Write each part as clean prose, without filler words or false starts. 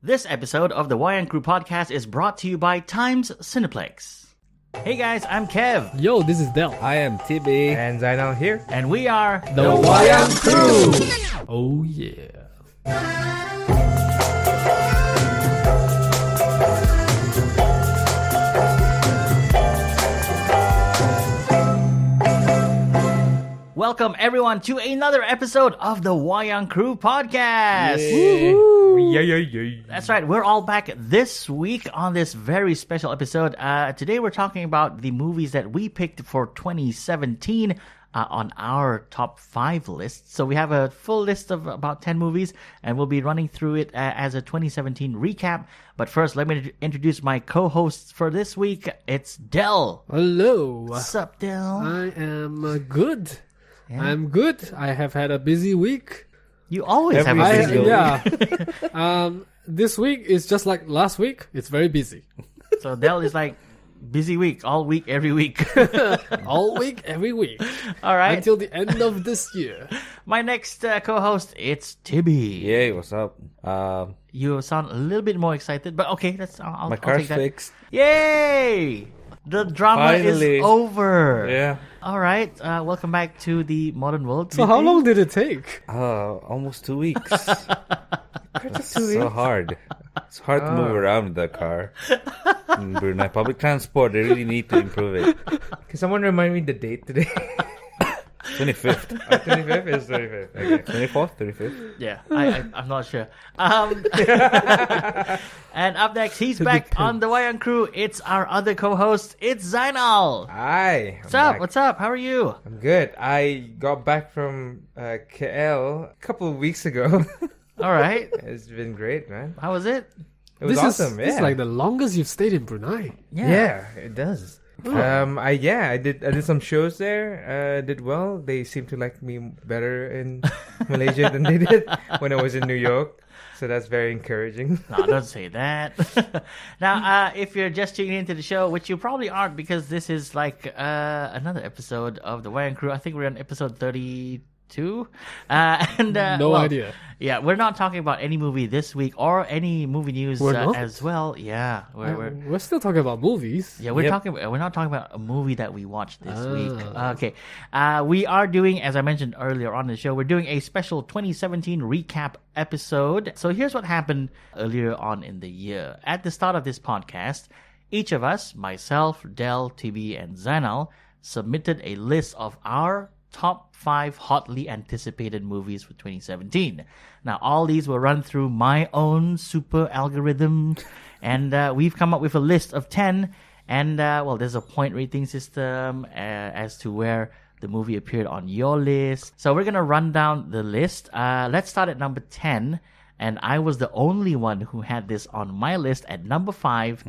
This episode of the Wayang Crew Podcast is brought to you by Times Cineplex. Hey guys, I'm Kev. Yo, this is Del. I am Tibby And Zainal here. And we are The Wayang Crew. Oh yeah. Welcome everyone to another episode of the Wayang Crew Podcast. Yeah. That's right, we're all back this week on this very special episode. Today we're talking about the movies that we picked for 2017 on our top 5 list. So we have a full list of about 10 movies and we'll be running through it as a 2017 recap. But first, let me introduce my co-hosts for this week. It's Del. Hello. What's up, Del? I am good. Yeah. I'm good. I have had a busy week. You always have a Every busy single week. Yeah. This week is just like last week. It's very busy. So Del is like busy week, all week, every week. All week, every week. All right. Until the end of this year. My next co-host, it's Tibby. Yay, what's up? You sound a little bit more excited, but okay, I'll My take car's that. fixed. Yay! The drama Finally. is over. Yeah. All right. Welcome back to the modern world. So how long did it take? Almost 2 weeks. It's so hard. It's hard to move around with the car. In Brunei, public transport, they really need to improve it. Can someone remind me the date today? 25th. 25th is 25th. Okay. 24th, 35th. Yeah, I'm not sure. And up next, he's back on the Wayang Crew. It's our other co-host. It's Zainal. Hi. What's up? What's up? How are you? I'm good. I got back from KL a couple of weeks ago. All right. It's been great, man. How was it? It was awesome. This is like the longest you've stayed in Brunei. Yeah, it does. I did some shows there. Did well. They seem to like me better in Malaysia than they did when I was in New York. So that's very encouraging. No, don't say that. Now, if you're just tuning into the show, which you probably aren't because this is like another episode of the Wayang Crew. I think we're on episode 32. No idea. Yeah, we're not talking about any movie this week or any movie news We're not? as well. Yeah, We're still talking about movies. yeah, we're Yep. we're not talking about a movie that we watched this week. Okay. We are doing, as I mentioned earlier on the show, we're doing a special 2017 recap episode. So here's what happened earlier on in the year. At the start of this podcast, each of us, myself, Del, TB, and Zainal, submitted a list of our top 5 hotly anticipated movies for 2017. Now, all these will run through my own super algorithm, and we've come up with a list of 10. And, there's a point rating system as to where the movie appeared on your list. So we're going to run down the list. Let's start at number 10. And I was the only one who had this on my list at number 5,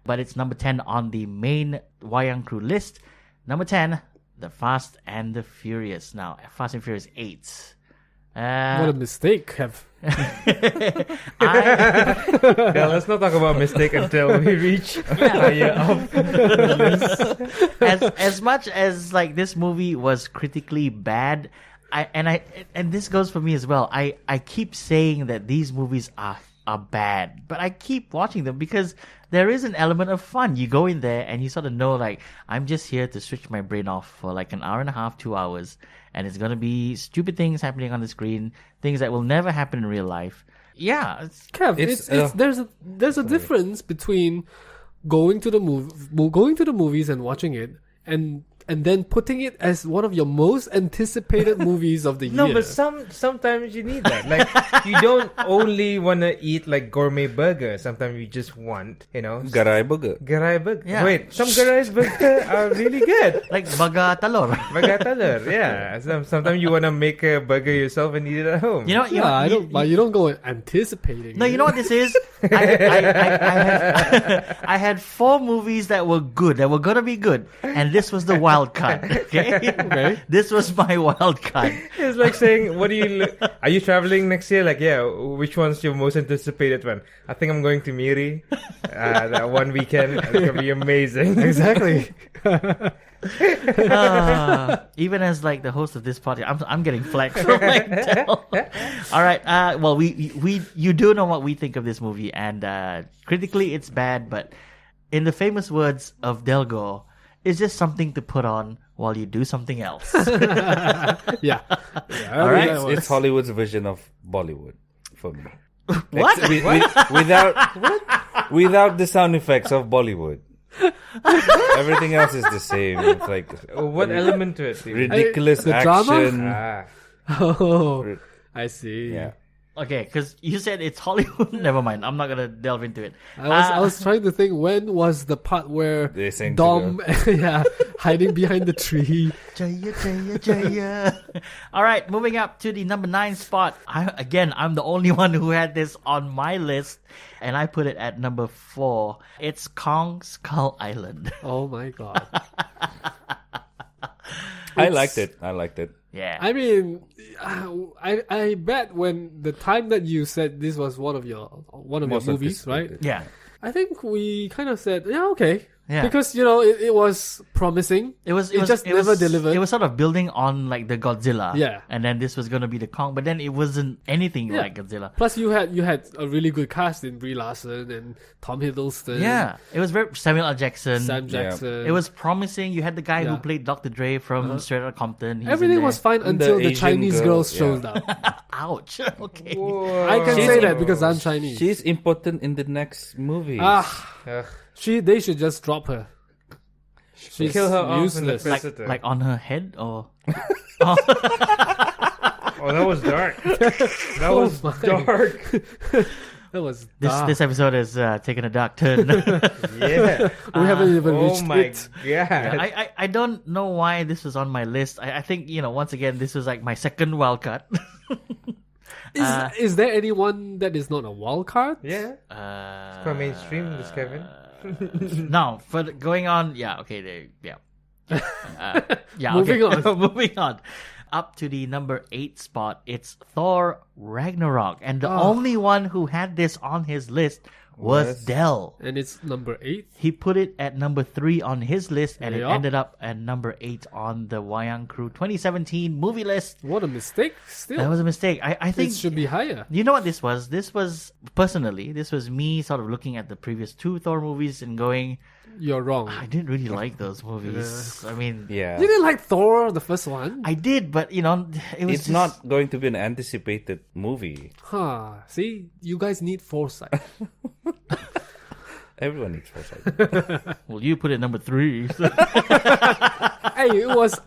but it's number 10 on the main Wayang Crew list. Number 10, The Fast and the Furious. Now, Fast and Furious 8. What a mistake, Kev. Yeah, let's not talk about mistake until we reach higher up. As much as like this movie was critically bad, and this goes for me as well. I keep saying that these movies are bad, but I keep watching them because there is an element of fun. You go in there and you sort of know, like, I'm just here to switch my brain off for like an hour and a half, 2 hours, and it's gonna be stupid things happening on the screen, things that will never happen in real life. Yeah, Kev, there's a difference between going to the movies and watching it and then putting it as one of your most anticipated movies of the year. No, but sometimes you need that. Like, you don't only want to eat like gourmet burger. Sometimes you just want, Garai burger. garai burger. Yeah. Wait, some garai burger are really good. like baga talor. Baga yeah. Sometimes you want to make a burger yourself and eat it at home. You know, But you don't go anticipating. No, it. you know what this is? I had 4 movies that were good, that were gonna be good, and this was the wild card. Okay? This was my wild card. It's like saying, are you traveling next year? Like, yeah, which one's your most anticipated one? I think I'm going to Miri that one weekend. It's going to be amazing. Exactly. Even as like the host of this podcast, I'm getting flack from like Del. All right. Well, we you do know what we think of this movie, and critically it's bad, but in the famous words of Delgo, it's just something to put on while you do something else. Yeah. All right. It's Hollywood's version of Bollywood for me. What? Without the sound effects of Bollywood. Everything else is the same. It's like What element to it? ridiculous The drama? action. Oh, I see. Yeah. Okay, because you said it's Hollywood. Never mind. I'm not gonna delve into it. I was trying to think, when was the part where They sang Dom hiding behind the tree. Jaya, Jaya, Jaya. All right, moving up to the number 9 spot. I'm the only one who had this on my list, and I put it at number 4. It's Kong Skull Island. Oh my god. I liked it. Yeah. I mean, I bet when the time that you said this was one of your Most movies, right? anticipated. Yeah. I think we kind of said, yeah, okay. Yeah. Because, it was promising. It was just never delivered. It was sort of building on like the Godzilla. Yeah. And then this was gonna be the Kong, but then it wasn't anything like Godzilla. Plus, you had a really good cast in Brie Larson and Tom Hiddleston. Yeah. It was very Samuel L. Jackson. Sam Jackson. It was promising. You had the guy who Yeah. played Dr. Dre from Straight Outta Compton. He's in Everything there. was fine until the Asian Chinese girl, girls showed up. Ouch. Okay. I can say that because I'm Chinese. She's important in the next movie. They should just drop her. She's Kill her off in the useless. Visitor. Like on her head or Oh, that was dark. That was my. dark. That was this dark. this episode is taking a dark turn. Yeah. We haven't even Oh reached my it. god. I don't know why this was on my list. I think once again this was like my second wild card. Is there anyone that is not a wild card? Yeah. It's quite mainstream, this Kevin. No, for going on, Moving on. Moving on. Up to the number 8 spot, it's Thor Ragnarok, and the only one who had this on his list was Del. And it's number 8. He put it at number 3 on his list, and it Yup. ended up at number 8 on the Wayang Crew 2017 movie list. What a mistake. Still. That was a mistake. I think it should be higher. you know what this was? This was me sort of looking at the previous 2 Thor movies and going, You're wrong. I didn't really like those movies. I mean, Yeah. You didn't like Thor, the first one? I did, but it was It's just, not going to be an anticipated movie. See? You guys need foresight. Everyone needs foresight. Well, you put it number 3. Hey, it was...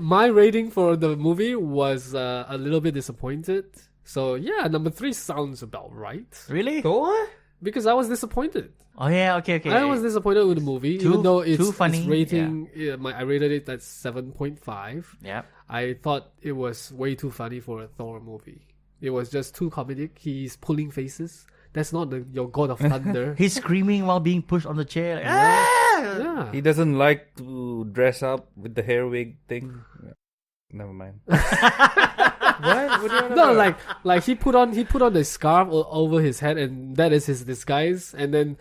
my rating for the movie was a little bit disappointed. So, yeah, number 3 sounds about right. Really? Thor? Because I was disappointed. Oh yeah, okay. I was disappointed with the movie, even though it's funny, its rating. I rated it at 7.5. Yeah. I thought it was way too funny for a Thor movie. It was just too comedic. He's pulling faces. That's not your God of Thunder. He's screaming while being pushed on the chair. Like, Yeah. He doesn't like to dress up with the hair wig thing. Yeah. Never mind. What? No, like he put on the scarf over his head, and that is his disguise. And then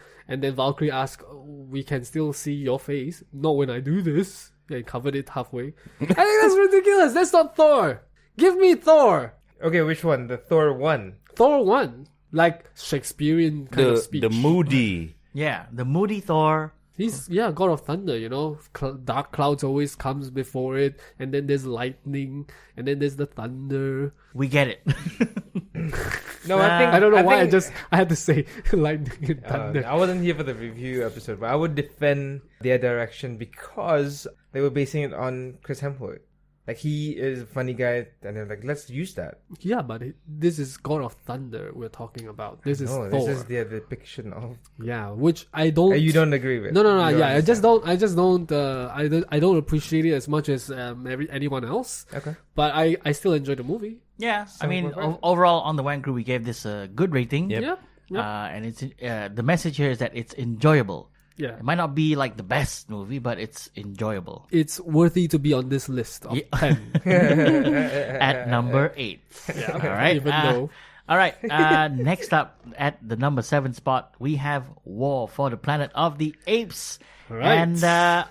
Valkyrie asked, "We can still see your face." Not when I do this. They covered it halfway. I think that's ridiculous. That's not Thor. Give me Thor. Okay, which one? The Thor one. Thor 1. Like Shakespearean kind of speech. The moody. yeah, the moody Thor. He's God of Thunder, dark clouds always comes before it, and then there's lightning, and then there's the thunder. We get it. No, I don't know why think- I had to say lightning and thunder. I wasn't here for the review episode, but I would defend their direction because they were basing it on Chris Hemsworth. Like, he is a funny guy, and they're like, let's use that. Yeah, but this is God of Thunder we're talking about. This is No, Thor. this is their depiction of. Yeah, which I don't. You don't agree with? No. You Yeah, I just understand. don't. I don't appreciate it as much as anyone else. Okay. But I still enjoy the movie. Yeah, I mean, we're fine. overall on the Wayang Crew, we gave this a good rating. Yep. Yeah. And it's the message here is that it's enjoyable. Yeah. It might not be like the best movie, but it's enjoyable. It's worthy to be on this list of Yeah. 10. At number 8. Yeah. All right. Even though. All right. Next up at the number 7 spot, we have War for the Planet of the Apes. Right. And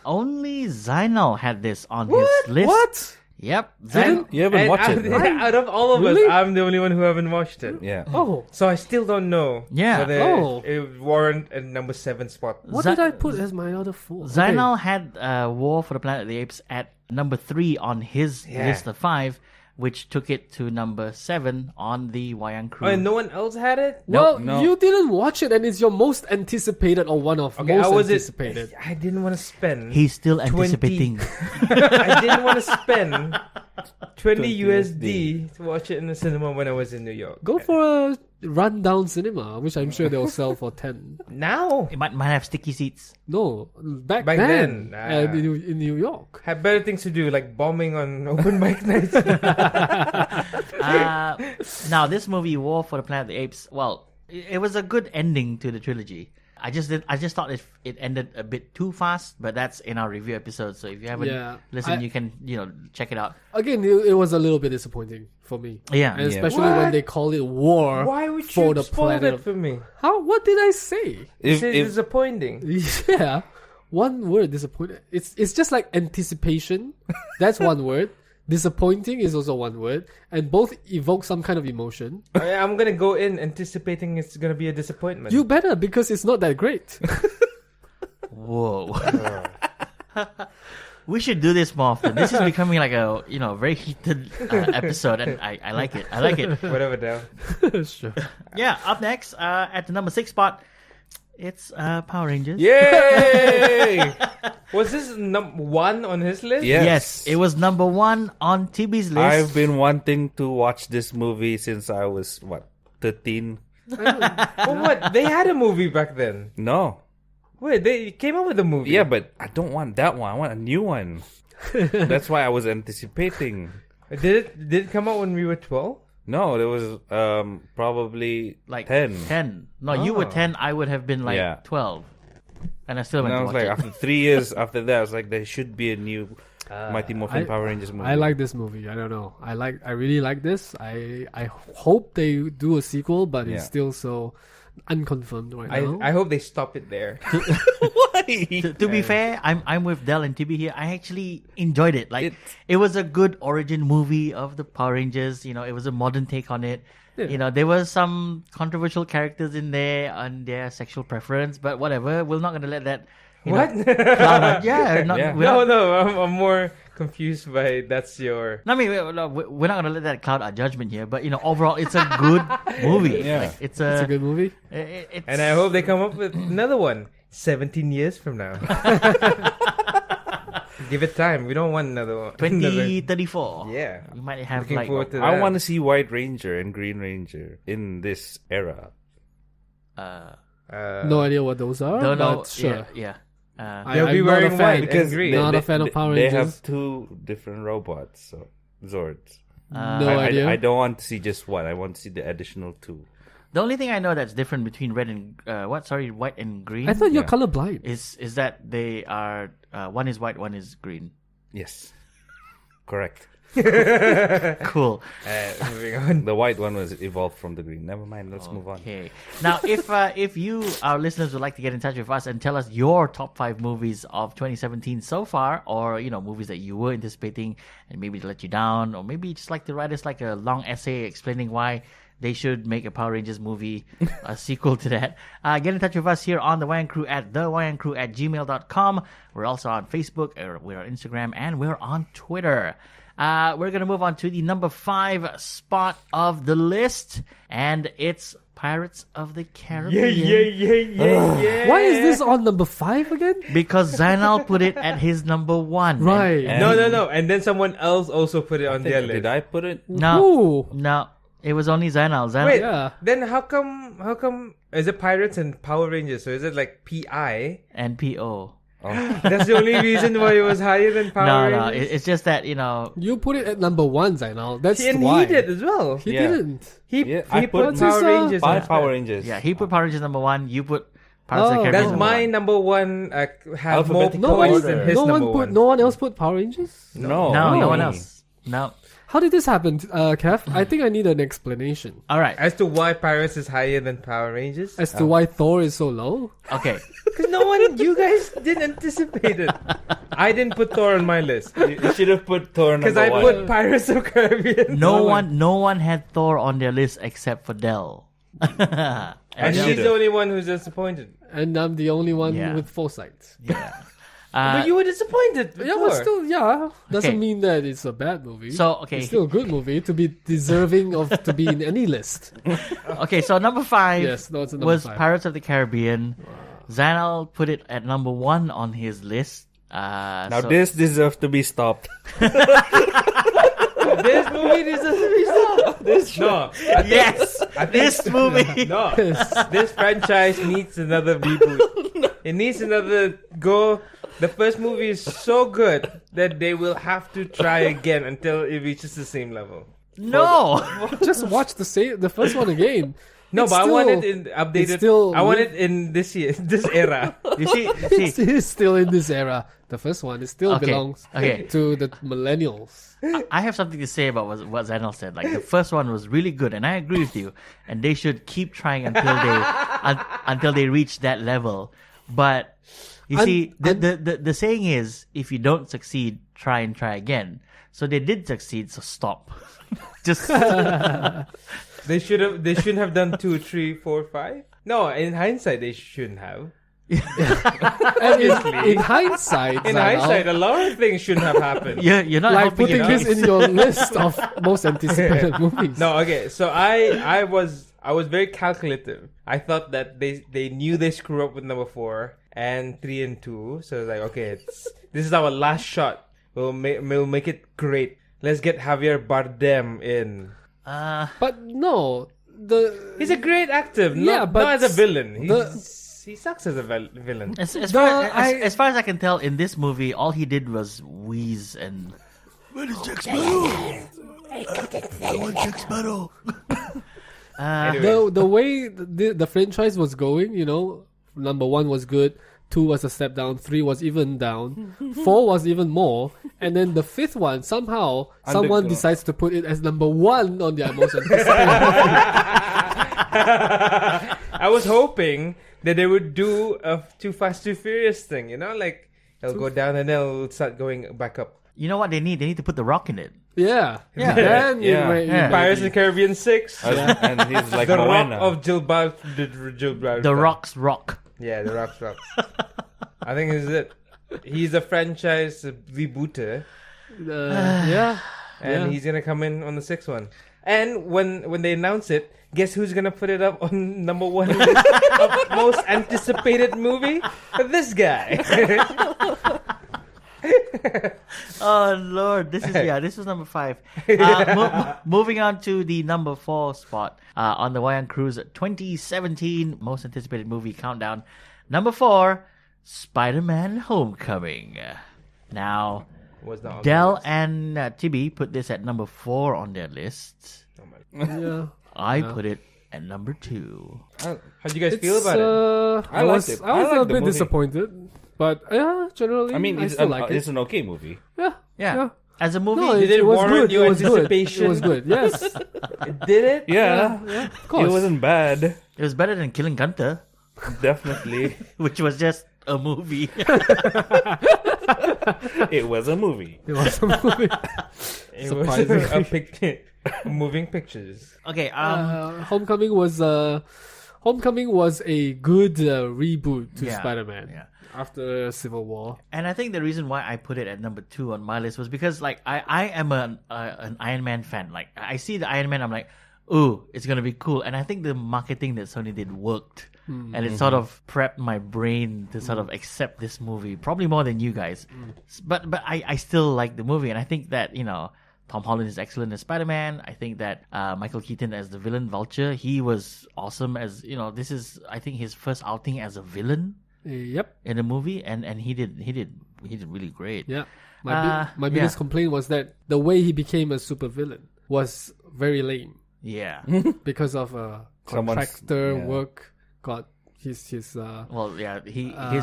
only Zainal had this on his list. What? Yep. Zainal. You haven't watched it. Right? Out of all of Really? us, I'm the only one who haven't watched it. Yeah. Oh. So I still don't know Yeah. whether Oh. it warrant a number 7 spot. What Za- did I put as my other 4? Zainal had War for the Planet of the Apes at number 3 on his list of 5, which took it to number 7 on the Wayang Crew. Oh, and no one else had it? Well, No. you didn't watch it, and it's your most anticipated or one of Okay, most anticipated. I didn't want to spend. He's still anticipating. I didn't want to spend 20 20 USD to watch it in the cinema when I was in New York. Go for a rundown cinema, which I'm sure they'll sell for 10. Now, It might have sticky seats. No, back then, then, in New York. had better things to do like bombing on open mic nights. Now, this movie, War for the Planet of the Apes, well, it was a good ending to the trilogy. I just thought it ended a bit too fast, but that's in our review episode. So if you haven't listened, you can check it out. Again, it was a little bit disappointing for me. Yeah. And especially when What? they call it war Why would for you the spoil planet. it for me? How? What did I say? It's disappointing. Yeah, one word, disappointed. It's just like anticipation. That's one word. Disappointing is also one word, and both evoke some kind of emotion. I'm gonna go in anticipating it's gonna be a disappointment. You better, because it's not that great. Whoa. We should do this more often. This is becoming like a very heated episode, and I like it. I like it. Whatever, now. Sure. Yeah. Up next, at the number 6 spot, it's Power Rangers. Yay! Was this 1 on his list? Yes, it was number 1 on Tibby's list. I've been wanting to watch this movie since I was 13. Well, what? They had a movie back then. No. Wait, they came up with a movie. Yeah, but I don't want that one. I want a new one. That's why I was anticipating. Did it come out when we were 12? No, there was probably like 10. 10. No, you were 10. I would have been like 12. And I still went And I to was watch like, it. after 3 years after that, I was like, there should be a new Mighty Morphin Power Rangers movie. I like this movie. I don't know. I really like this. I hope they do a sequel, but it's still so unconfirmed right now. I hope they stop it there. Why? To be fair, I'm with Del and Tibby here. I actually enjoyed it. Like it was a good origin movie of the Power Rangers. It was a modern take on it. Yeah. There was some controversial characters in there on their sexual preference, but whatever. We're not going to let that. What? Cloud, yeah. No, I'm more confused by that's your. I mean, we're not going to let that cloud our judgment here, but overall, it's a good movie. Yeah. Like, it's It's a good movie. And I hope they come up with another one 17 years from now. Give it time. We don't want another one. 2034. Yeah. You might have Looking like. forward to that. I want to see White Ranger and Green Ranger in this era. No idea what those are. Don't know. But sure. Yeah. They'll be I'm not a wearing fan. white Because and green. Not a fan of Power They Rangers. have 2 different robots, so Zords. No I idea. I don't want to see just one. I want to see the additional 2. The only thing I know that's different between red and white and green I thought you're Yeah. colorblind. is that they are one is white, one is green. Yes. Correct. Cool. Moving on. The white one was evolved from the green. Never mind. Let's move on. Okay. Now, if you, our listeners, would like to get in touch with us and tell us your top 5 movies of 2017 so far, or movies that you were anticipating and maybe to let you down, or maybe just like to write us like a long essay explaining why they should make a Power Rangers movie, a sequel to that. Get in touch with us here on the Wayang Crew at thewayangcrew@gmail.com. We're also on Facebook, we're on Instagram, and we're on Twitter. We're going to move on to the number 5 spot of the list, and it's Pirates of the Caribbean. Yeah. Why is this on number 5 again? Because Zainal put it at his number 1. Right. No. And then someone else also put it on their list. Did I put it? No, Ooh. no. It was only Zainal. Wait, Yeah. then how come is it Pirates and Power Rangers? So is it like PI? and PO. That's the only reason why it was higher than Power No, Rangers? it's just that, You put it at number 1, Zainal. That's And why. he did as well. He Yeah. didn't. Yeah, I He put put Power Rangers. 5 on Power top. Rangers. yeah, he put Power Rangers number 1, you put Pirates of the Oh, Caribbean That's number my 1. number 1. Have more Alphabetical points order. than his number 1. No one else put Power Rangers? No, No only one me. else. No. How did this happen, Kev? I think I need an explanation All right. As to why Pirates is higher than Power Rangers? as to why Thor is so low. Okay. Because you guys didn't anticipate it. I didn't put Thor on my list. You should have put Thor Because number I one. put Pirates of Caribbean. No one had Thor on their list except for Dell. And she's the only one who's disappointed. And I'm the only one Yeah. with foresight. Yeah. But you were disappointed. Yeah, but still, doesn't Okay. mean that it's a bad movie. So, okay. It's still a good movie to be deserving of to be in any list. Okay, so number 5 Yes, no, it's a number was 5. Pirates of the Caribbean. Zainal put it at number 1 on his list. Now this deserves to be stopped. This movie deserves to be stopped. No. yes, this movie. No. This franchise needs another reboot. It needs another go. The first movie is so good that they will have to try again until it reaches the same level. No. Just watch the first one again. No, It's but I want still- it in updated. it's still- I want it in this year, this era. You see, It is still in this era. The first one, it still Okay, belongs okay. to the millennials. I have something to say about what Zainal said. Like the first one was really good, and I agree with you. And they should keep trying until they reach that level. But you see, the saying is, if you don't succeed, try and try again. So they did succeed, so stop. Just They shouldn't have done 2, 3, 4, 5. No, in hindsight, they shouldn't have. And in hindsight, In Zainal, hindsight, a lot of things shouldn't have happened. you're not like helping putting it this out. in your list of most anticipated movies. No, okay. So I was very calculative. I thought that they knew they screw up with number 4 and 3 and 2. So like, okay, this is our last shot. We'll make it great. Let's get Javier Bardem in. But no, He's a great actor. Yeah, but not as a villain. the- He sucks as a villain. As The- far as I can tell, in this movie, all he did was wheeze and. Anyway. the way the franchise was going, number 1 was good, 2 was a step down, 3 was even down, 4 was even more, and then the 5th one somehow someone Underdog. decides to put it as number 1 on their most anticipated movie. I was hoping that they would do a Too Fast, Too Furious thing. Like it'll go down and then it'll start going back up. You know what they need? They need to put the Rock in it. Yeah. Yeah. Then Yeah. Pirates of the Caribbean 6. And he's like The Rock Moana. of Gibraltar. The Rock's Rock. Yeah, The Rock's Rock. I think this is it. He's a franchise rebooter, Yeah. and he's gonna come in on the 6th one. And when they announce it, guess who's gonna put it up on number 1 list of most anticipated movie? This guy. Oh Lord, this was number 5. Moving on to the number 4 spot on the Wayang Crew's 2017 most anticipated movie countdown. Number 4, Spider-Man: Homecoming. Now, Was not on Del the list. and Tibby put this at number 4 on their list. Yeah. I put it at number 2. How'd you guys feel about it? I liked it. I was I a liked the bit movie. disappointed, but generally, I mean, I it's still like it. it's an okay movie. Yeah. Yeah. As a movie, No, Did it it was warrant good. your It was good. anticipation? It was good. Yes. Did it? Yeah, Of course. it wasn't bad. it was better than Killing Gunther, Definitely, which was just a movie. it was a movie. It was a movie. It was Surprisingly. moving pictures. Okay, Homecoming was a good reboot to Yeah, Spider-Man yeah. after Civil War. and I think the reason why I put it at number 2 on my list was because like I am an Iron Man fan. Like I see the Iron Man, I'm like, ooh, it's gonna be cool. And I think the marketing that Sony did worked, and it sort of prepped my brain to sort of accept this movie, probably more than you guys. But I still like the movie, and I think that Tom Holland is excellent as Spider-Man. I think that Michael Keaton as the villain Vulture, he was awesome as this is I think his first outing as a villain Yep. in a movie, and he did really great. Yeah. My biggest yeah. complaint was that the way he became a supervillain was very lame Yeah. because of Someone's- contractor yeah. work got his Well, yeah,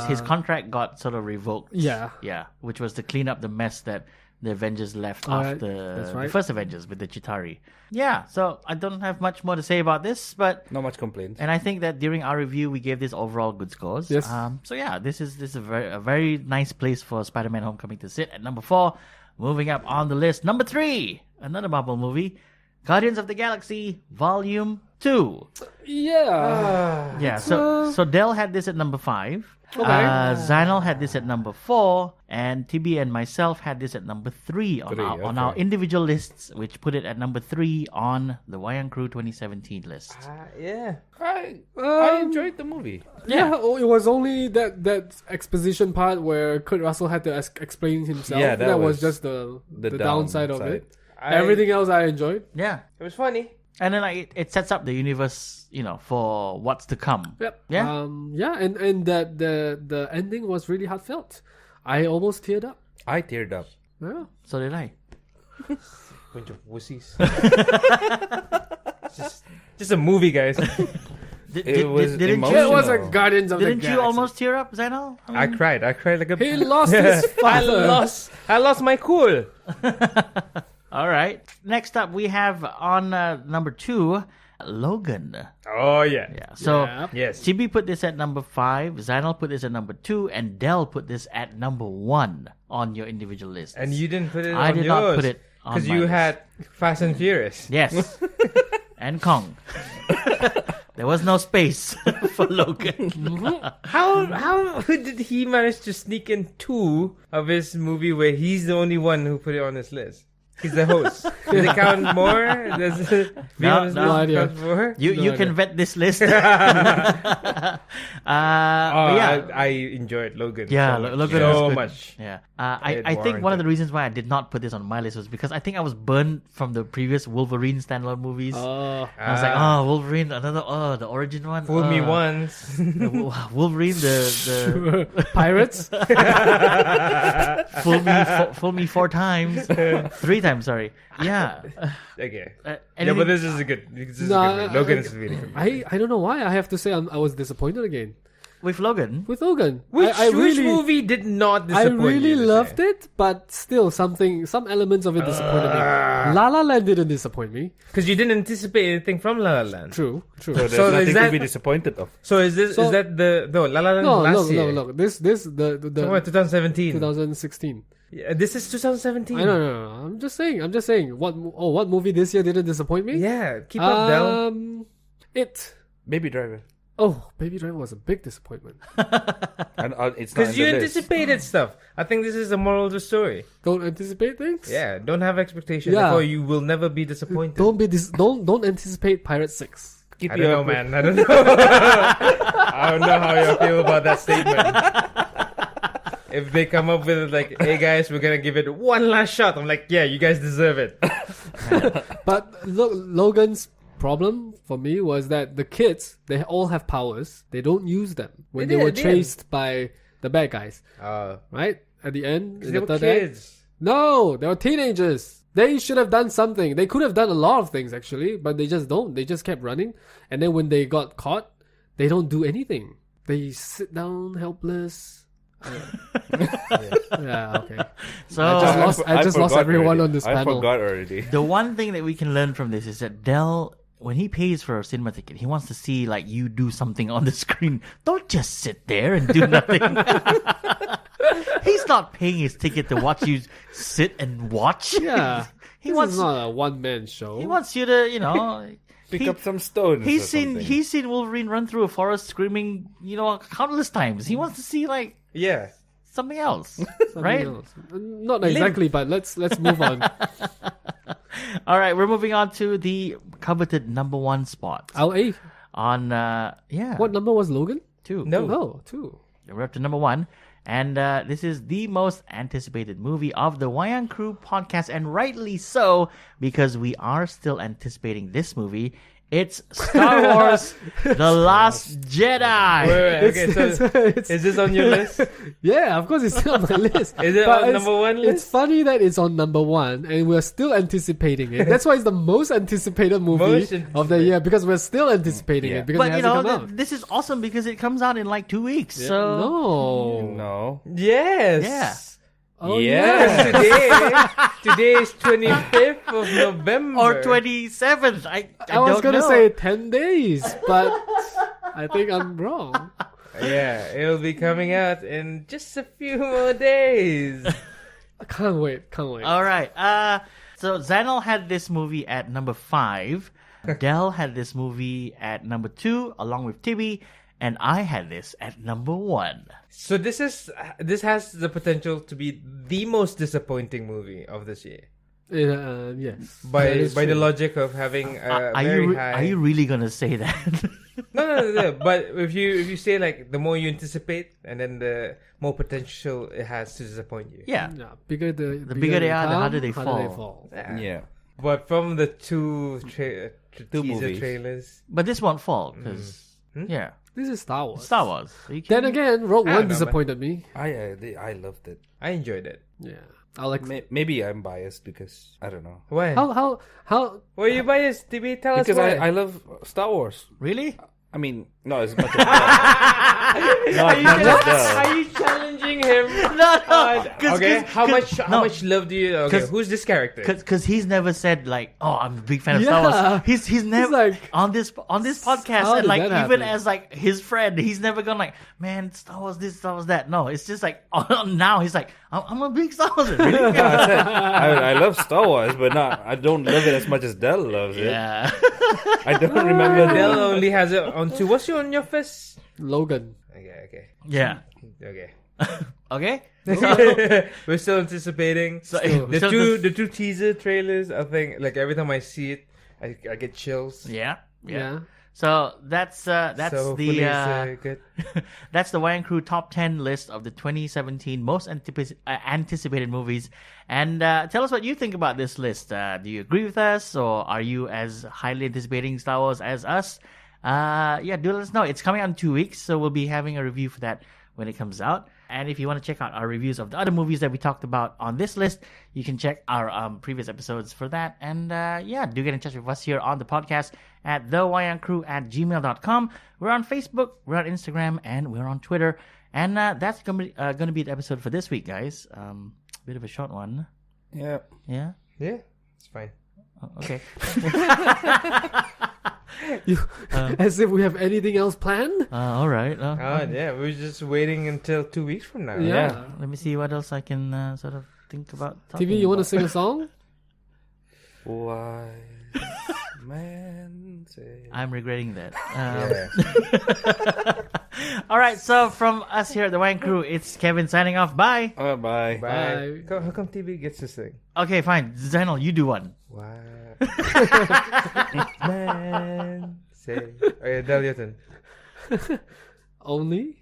his contract got sort of revoked. Yeah. Yeah, which was to clean up the mess that the Avengers left All right. after That's the right. first Avengers with the Chitauri. Yeah, so I don't have much more to say about this, but Not much complaints. and I think that during our review we gave this overall good scores. Yes. So yeah, this is a very nice place for Spider-Man: Homecoming to sit at number 4. Moving up on the list, number 3, another Marvel movie, Guardians of the Galaxy Volume 2. Yeah. Yeah, so Dell had this at number 5. Okay. Zainal had this at number 4, and Tibby and myself had this at number 3 on our individual lists, which put it at number 3 on the Wayang Crew 2017 list. Yeah. I enjoyed the movie. Yeah, it was only that exposition part where Kurt Russell had to explain himself. Yeah, that was was just the downside of it. I- Everything else I enjoyed. Yeah, It was funny. and then like it sets up the universe, for what's to come. Yep. Yeah? And that the ending was really heartfelt. I almost teared up. I teared up. Yeah. So did I. Bunch of wussies. just a movie, guys. Didn't emotional. It was a Guardians of the Didn't Galaxy. you almost tear up, Zainal? I I mean, cried. I cried like a. He lost his father. I lost my cool. all right. Next up, we have on number 2, Logan. Oh yeah. Yeah. So Yeah. Yes. Chibi put this at number 5, Zainal put this at number 2, and Dell put this at number 1 on your individual list. And you didn't put it I on did yours. not put it on because my you list. had Fast and Furious. Yes. And Kong. There was no space for Logan. How did he manage to sneak in 2 of his movie where he's the only one who put it on his list? He's the host. Does it count more? Does it be No, on his no list idea. count more? You can vet this list. But Oh, yeah. I enjoyed Logan. Yeah, so much. Logan so was good. much. Yeah, It I think one of warranted. the reasons why I did not put this on my list was because I think I was burned from the previous Wolverine standalone movies. I was like, oh, Wolverine, the origin one. Fool me once. Wolverine, the Pirates. fool me 4 times, 3 times. Sorry. Yeah. Okay. Yeah, anything- but this is a good. This is Nah, a good one. Logan is really good. I don't know why. I have to say I was disappointed again with Logan. with Logan. Which I really, movie did not I disappoint really you this loved year? it, but still some elements of it disappointed me. La La Land didn't disappoint me. Because you didn't anticipate anything from La La Land. True. So there's So nothing is to that- be disappointed of. So is this So- is that the La La Land No, last year? look. This the Talking about 2017. 2016. Yeah, this is 2017. I don't know. I'm just saying. What movie this year didn't disappoint me? Yeah, keep up, Del. It. Baby Driver. Oh, Baby Driver was a big disappointment. And it's not Because in you the list. anticipated stuff. I think this is the moral of the story. Don't anticipate things. Yeah, don't have expectations. Yeah. Therefore, you will never be disappointed. Don't anticipate Pirate 6. Keep I don't know, your man. I don't know. I don't know how you feel about that statement. If they come up with like, hey guys, we're gonna give it one last shot, I'm like, yeah, you guys deserve it. But look, Logan's problem for me was that the kids, they all have powers. They don't use them when They they were did. chased by the bad guys. Uh, Right? At the end, in they the were third act. kids. No, they were teenagers. They should have done something. They could have done a lot of things actually, but they just don't. They just kept running. And then when they got caught, they don't do anything. They sit down helpless. Yeah, okay. So I just lost forgot everyone already. on this I panel. forgot already. the one thing that we can learn from this is that Dell, when he pays for a cinema ticket, he wants to see like you do something on the screen. Don't just sit there and do nothing. He's not paying his ticket to watch you sit and watch. Yeah. He This wants is not a one-man show. he wants you to, Pick he- up some stones. He's or seen something. he's seen Wolverine run through a forest screaming, countless times. He wants to see like Yeah. something else, Something right? else. Not exactly, but let's move on. All right, we're moving on to the coveted number 1 spot Our A. on What number was Logan? 2. No. Oh, 2. We're up to number 1. And this is the most anticipated movie of the Wayang Crew podcast, and rightly so, because we are still anticipating this movie. It's Star Wars The Last Jedi. Wait, okay, so It's- is this on your list? Yeah, of course it's still on my list. Is it But on it's- number 1 list? It's funny that it's on number 1 and we're still anticipating it. That's why it's the most anticipated movie Most of the year, because we're still anticipating Yeah. it because But, it hasn't come out. this is awesome because it comes out in like 2 weeks. So, No. No. Yes. Yeah. Oh Yeah. Today is 25th of November. Or 27th. I I was don't gonna know. say 10 days, but I think I'm wrong. Yeah, it'll be coming out in just a few more days. I can't wait. All right. So Zainal had this movie at number 5. Del had this movie at number 2, along with Tibby, and I had this at number 1. So this has the potential to be the most disappointing movie of this year. Yes. By the logic of having a very high. Are you really gonna say that? No. But if you say like the more you anticipate, and then the more potential it has to disappoint you. Yeah. Yeah, bigger the bigger they are, the come, harder they fall. Yeah. But from the two teaser movies. trailers, But this won't fall because yeah, This is Star Wars. Star Wars. Are you Then kidding me? again, Rogue I One don't know, disappointed me. I loved it. I enjoyed it. Yeah. I like. Maybe I'm biased because I don't know. Why? How Were you biased? TB, tell Because us why. I love Star Wars. Really? I mean, no, as much as not just Are you challenging him? No. Okay, how much love do you? Okay, 'Cause- who's this character? Because he's never said like, oh, I'm a big fan of Yeah. Star Wars. He's never like, on this podcast, how and did like that even happen? as like his friend, he's never gone like, man, Star Wars this, Star Wars that. No, it's just like now he's like, I'm a big Star Wars fan. Really? I said I love Star Wars, but I don't love it as much as Del loves it. Yeah. I don't remember Del only has it on two. What's on your fist? Logan. Okay. Yeah. Okay. Okay. We're still anticipating. So, The two teaser trailers, I think, like every time I see it, I get chills. Yeah. Yeah. So that's So hopefully it's good. that's the Wayang Crew top 10 list of the 2017 most anticipated movies. And tell us what you think about this list. Do you agree with us, or are you as highly anticipating Star Wars as us? Yeah, do let us know. It's coming out in 2 weeks, so we'll be having a review for that when it comes out. And if you want to check out our reviews of the other movies that we talked about on this list, you can check our previous episodes for that. And yeah, do get in touch with us here on the podcast at thewayangcrew@gmail.com. We're on Facebook, we're on Instagram, and we're on Twitter. And that's going to be the episode for this week, guys. Bit of a short one. Yeah. Yeah? Yeah, it's fine. Oh, okay. As if we have anything else planned. All right. Yeah, we're just waiting until 2 weeks from now. Yeah. Let me see what else I can sort of think about. talking TV, you want to about. sing a song? Wise man say. I'm regretting that. Yeah. All right, so from us here at the Wayang Crew, it's Kevin signing off. Bye. Bye. Bye. How come TV gets to sing? Okay, fine. Zainal, you do one. Wow. Man, say. Oh yeah, Del Yuten. Only?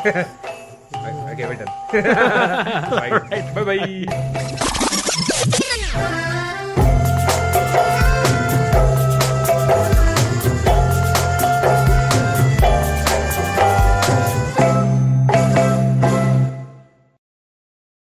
Okay, we're done. Bye. Bye.